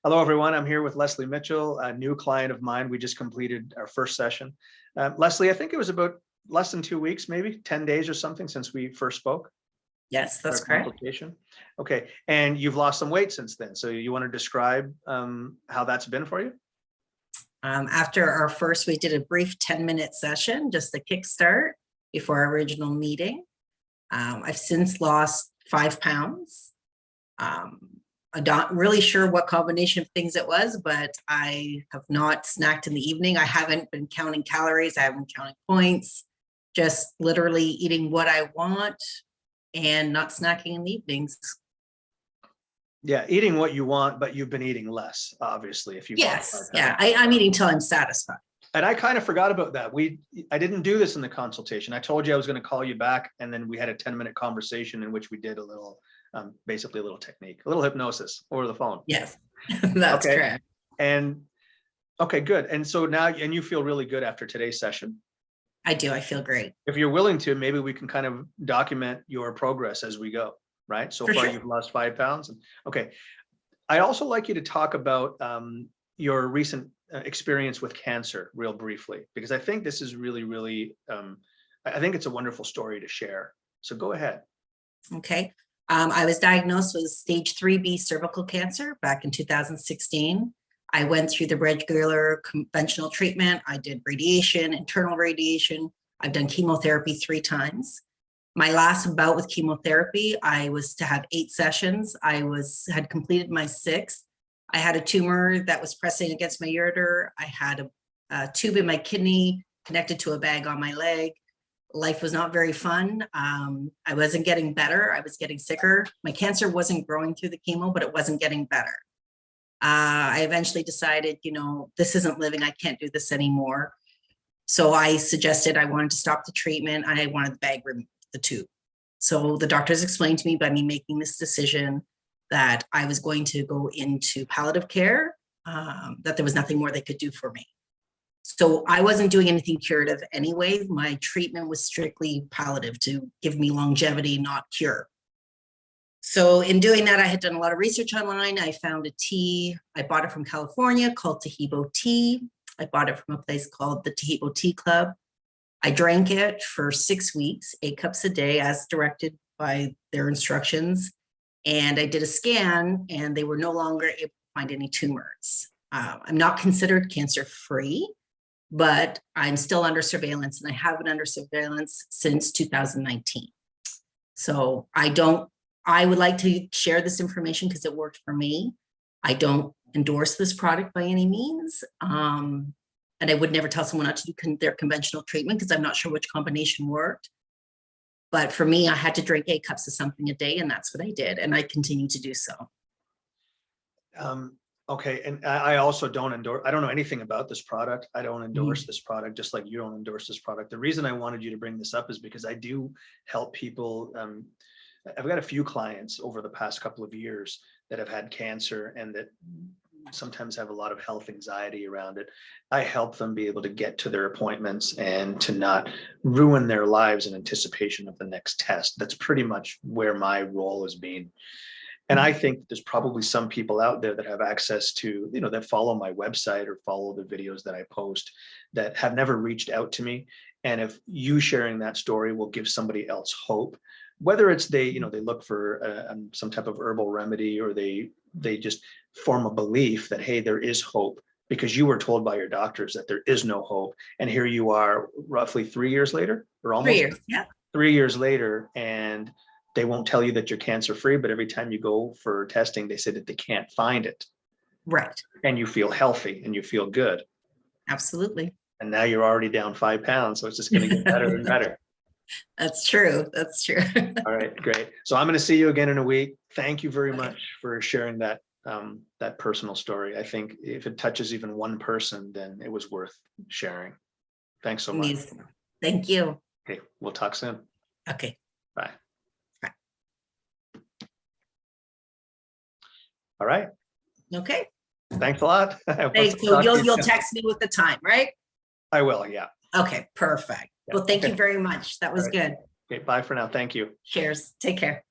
Hello, everyone. I'm here with Leslie Mitchell, a new client of mine. We just completed our first session. Leslie, I think it was about less than 2 weeks, maybe 10 days or something since we first spoke. Yes, that's Our correct. consultation. Okay, and you've lost some weight since then. So you want to describe how that's been for you? After our first, we did a brief 10-minute session, just a kickstart before our original meeting. I've since lost 5 pounds. I'm not really sure what combination of things it was, but I have not snacked in the evening. I haven't been counting calories. I haven't been counting points, just literally eating what I want and not snacking in the evenings. Yeah, eating what you want, but you've been eating less, obviously. If you Yes, yeah, I'm eating till I'm satisfied. And I kind of forgot about that. I didn't do this in the consultation. I told you I was going to call you back, and then we had a 10-minute conversation in which we did a little, basically a little technique, a little hypnosis over the phone. Yes, that's Okay. correct. And okay, good. And so now, and you feel really good after today's session. I do. I feel great. If you're willing to, maybe we can kind of document your progress as we go, right? So For far, sure. you've lost 5 pounds. Okay. I'd also like you to talk about your recent experience with cancer real briefly, because I think this is really, really, I think it's a wonderful story to share. So go ahead. Okay. I was diagnosed with stage 3B cervical cancer back in 2016. I went through the regular conventional treatment. I did radiation, internal radiation. I've done chemotherapy 3 times. My last bout with chemotherapy, I was to have 8 sessions. I had completed my 6th. I had a tumor that was pressing against my ureter. I had a tube in my kidney connected to a bag on my leg. Life was not very fun. I wasn't getting better. I was getting sicker. My cancer wasn't growing through the chemo, but it wasn't getting better. I eventually decided, this isn't living. I can't do this anymore. So I suggested I wanted to stop the treatment and I wanted the bag removed, the tube. So the doctors explained to me by me making this decision that I was going to go into palliative care, that there was nothing more they could do for me. So I wasn't doing anything curative anyway. My treatment was strictly palliative to give me longevity, not cure. So in doing that, I had done a lot of research online. I found a tea. I bought it from California called Tahibo tea. I bought it from a place called the Tahibo Tea Club. I drank it for 6 weeks, 8 cups a day as directed by their instructions. And I did a scan and they were no longer able to find any tumors. I'm not considered cancer-free, but I'm still under surveillance and I have been under surveillance since 2019. So I would like to share this information because it worked for me. I don't endorse this product by any means. And I would never tell someone not to do their conventional treatment because I'm not sure which combination worked. But for me, I had to drink 8 cups of something a day, and that's what I did. And I continue to do so. Okay. And I also don't endorse, I don't know anything about this product. I don't endorse this product, just like you don't endorse this product. The reason I wanted you to bring this up is because I do help people. I've got a few clients over the past couple of years that have had cancer and that sometimes have a lot of health anxiety around it. I help them be able to get to their appointments and to not ruin their lives in anticipation of the next test. That's pretty much where my role has been. And I think there's probably some people out there that have access to, that follow my website or follow the videos that I post that have never reached out to me. And if you sharing that story will give somebody else hope, whether it's they look for some type of herbal remedy or they just form a belief that, hey, there is hope because you were told by your doctors that there is no hope. And here you are roughly 3 years later or almost 3 years, yeah. 3 years later, and they won't tell you that you're cancer free, but every time you go for testing, they say that they can't find it. Right. And you feel healthy and you feel good. Absolutely. And now you're already down 5 pounds. So it's just going to get better and better. That's true. That's true. All right, great. So I'm going to see you again in a week. Thank you very much for sharing that that personal story. I think if it touches even one person, then it was worth sharing. Thanks so much. Thank you. Okay, we'll talk soon. Okay. Bye. Bye. All right. Okay. Thanks a lot. Thanks. So you'll text me with the time, right? I will, yeah. Okay, perfect. Yeah. Well, thank you very much. That was good. Okay, bye for now. Thank you. Cheers. Take care.